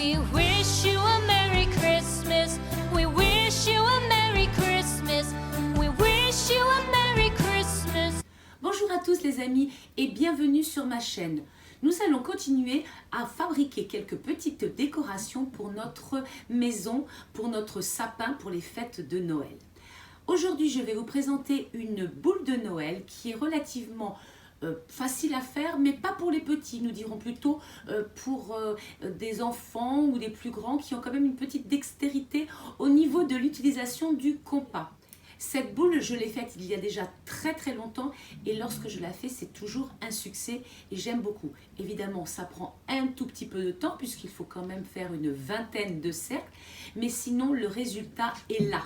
We wish you a Merry Christmas. We wish you a Merry Christmas. We wish you a Merry Christmas. Bonjour à tous les amis et bienvenue sur ma chaîne. Nous allons continuer à fabriquer quelques petites décorations pour notre maison, pour notre sapin, pour les fêtes de Noël. Aujourd'hui, je vais vous présenter une boule de Noël qui est relativement facile à faire, mais pas pour les petits, nous dirons plutôt pour des enfants ou des plus grands qui ont quand même une petite dextérité au niveau de l'utilisation du compas. Cette boule, je l'ai faite il y a déjà très longtemps et lorsque je la fais, c'est toujours un succès et j'aime beaucoup. Évidemment, ça prend un tout petit peu de temps puisqu'il faut quand même faire une vingtaine de cercles, mais sinon le résultat est là.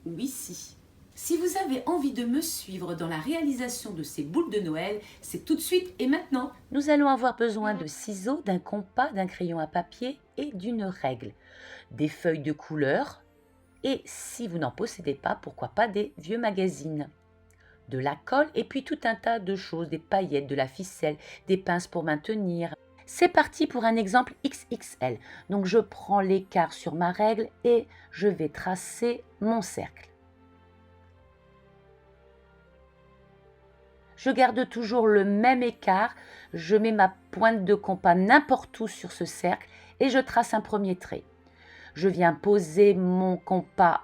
Oui, si. Si vous avez envie de me suivre dans la réalisation de ces boules de Noël, c'est tout de suite et maintenant. Nous allons avoir besoin de ciseaux, d'un compas, d'un crayon à papier et d'une règle, des feuilles de couleur et, si vous n'en possédez pas, pourquoi pas des vieux magazines, de la colle et puis tout un tas de choses, des paillettes, de la ficelle, des pinces pour maintenir. C'est parti pour un exemple XXL. Donc je prends l'écart sur ma règle et je vais tracer mon cercle. Je garde toujours le même écart, je mets ma pointe de compas n'importe où sur ce cercle et je trace un premier trait. Je viens poser mon compas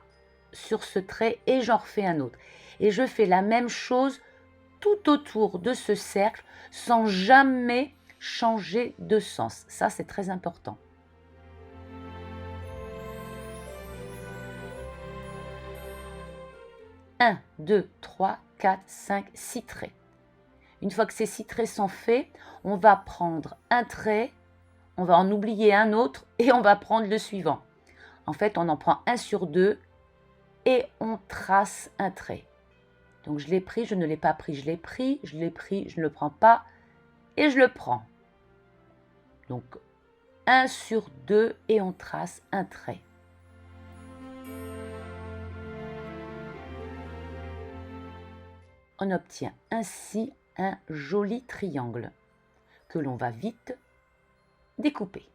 sur ce trait et j'en refais un autre. Et je fais la même chose tout autour de ce cercle sans jamais changer de sens. Ça, c'est très important. Un, 2, 3, 4, 5, 6 traits. Une fois que ces 6 traits sont faits, on va prendre un trait, on va en oublier un autre et on va prendre le suivant. En fait, on en prend un sur deux et on trace un trait. Donc je l'ai pris, je ne l'ai pas pris, je l'ai pris, je l'ai pris, je ne le prends pas et je le prends. Donc un sur deux et on trace un trait. On obtient ainsi un joli triangle que l'on va vite découper.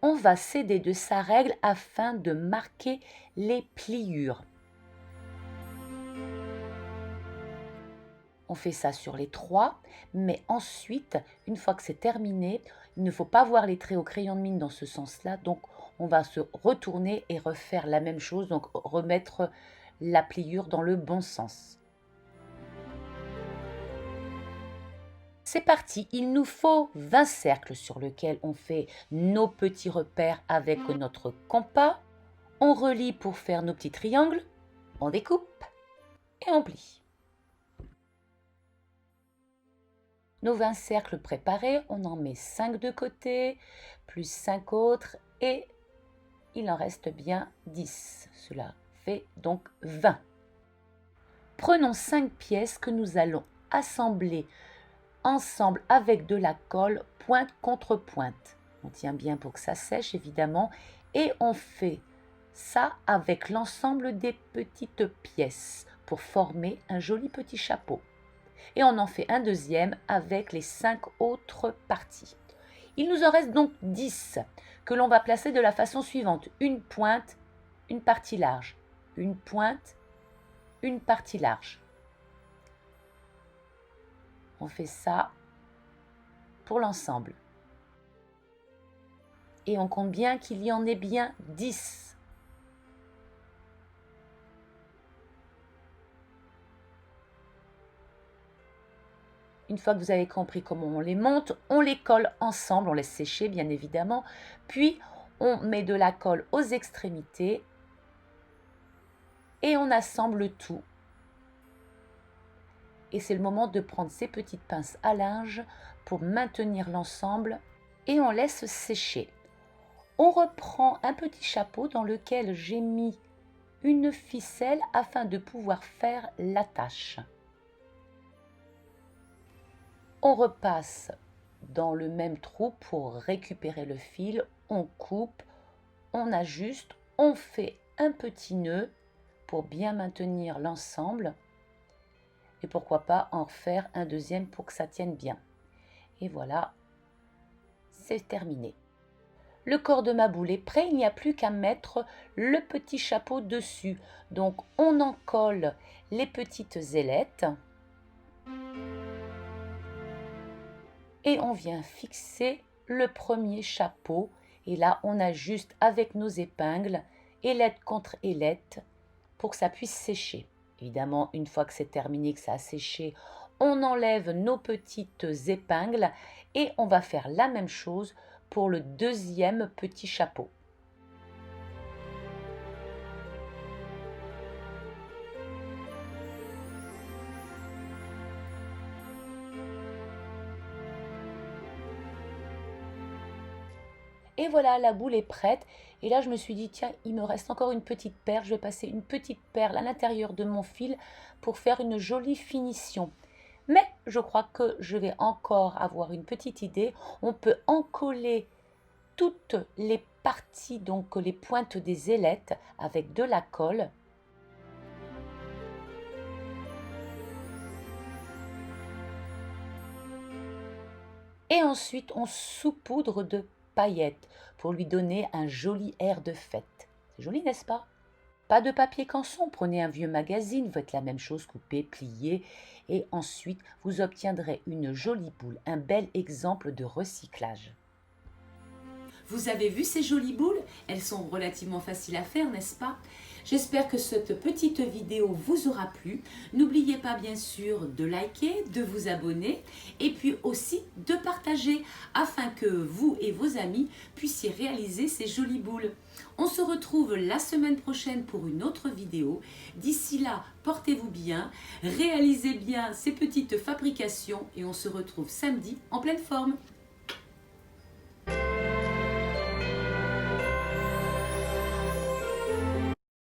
On va s'aider de sa règle afin de marquer les pliures. On fait ça sur les 3, mais ensuite, une fois que c'est terminé, il ne faut pas voir les traits au crayon de mine dans ce sens-là, donc on va se retourner et refaire la même chose, donc remettre la pliure dans le bon sens. C'est parti, il nous faut 20 cercles sur lesquels on fait nos petits repères avec notre compas. On relie pour faire nos petits triangles, on découpe et on plie. Nos 20 cercles préparés, on en met 5 de côté, plus 5 autres et il en reste bien 10. Cela fait donc 20. Prenons 5 pièces que nous allons assembler ensemble avec de la colle pointe contre pointe. On tient bien pour que ça sèche évidemment et on fait ça avec l'ensemble des petites pièces pour former un joli petit chapeau. Et on en fait un deuxième avec les 5 autres parties. Il nous en reste donc 10 que l'on va placer de la façon suivante. Une pointe, une partie large, une pointe, une partie large. On fait ça pour l'ensemble. Et on compte bien qu'il y en ait bien 10. Une fois que vous avez compris comment on les monte, on les colle ensemble, on laisse sécher bien évidemment, puis on met de la colle aux extrémités et on assemble tout. Et c'est le moment de prendre ces petites pinces à linge pour maintenir l'ensemble et on laisse sécher. On reprend un petit chapeau dans lequel j'ai mis une ficelle afin de pouvoir faire l'attache. On repasse dans le même trou pour récupérer le fil, on coupe, on ajuste, on fait un petit nœud pour bien maintenir l'ensemble et pourquoi pas en refaire un deuxième pour que ça tienne bien. Et voilà, c'est terminé. Le corps de ma boule est prêt, il n'y a plus qu'à mettre le petit chapeau dessus. Donc on en colle les petites ailettes et on vient fixer le premier chapeau. Et là on ajuste avec nos épingles, ailette contre ailette, pour que ça puisse sécher. Évidemment, une fois que c'est terminé, que ça a séché, on enlève nos petites épingles et on va faire la même chose pour le deuxième petit chapeau. Et voilà, la boule est prête. Et là, je me suis dit, tiens, il me reste encore une petite perle. Je vais passer une petite perle à l'intérieur de mon fil pour faire une jolie finition. Mais je crois que je vais encore avoir une petite idée. On peut encoller toutes les parties, donc les pointes des ailettes, avec de la colle. Et ensuite, on saupoudre de paillettes pour lui donner un joli air de fête. C'est joli, n'est-ce pas? Pas de papier canson, prenez un vieux magazine, vous faites la même chose, coupez, pliez, et ensuite vous obtiendrez une jolie boule, un bel exemple de recyclage. Vous avez vu ces jolies boules? Elles sont relativement faciles à faire, n'est-ce pas? J'espère que cette petite vidéo vous aura plu. N'oubliez pas bien sûr de liker, de vous abonner et puis aussi de partager afin que vous et vos amis puissiez réaliser ces jolies boules. On se retrouve la semaine prochaine pour une autre vidéo. D'ici là, portez-vous bien, réalisez bien ces petites fabrications et on se retrouve samedi en pleine forme.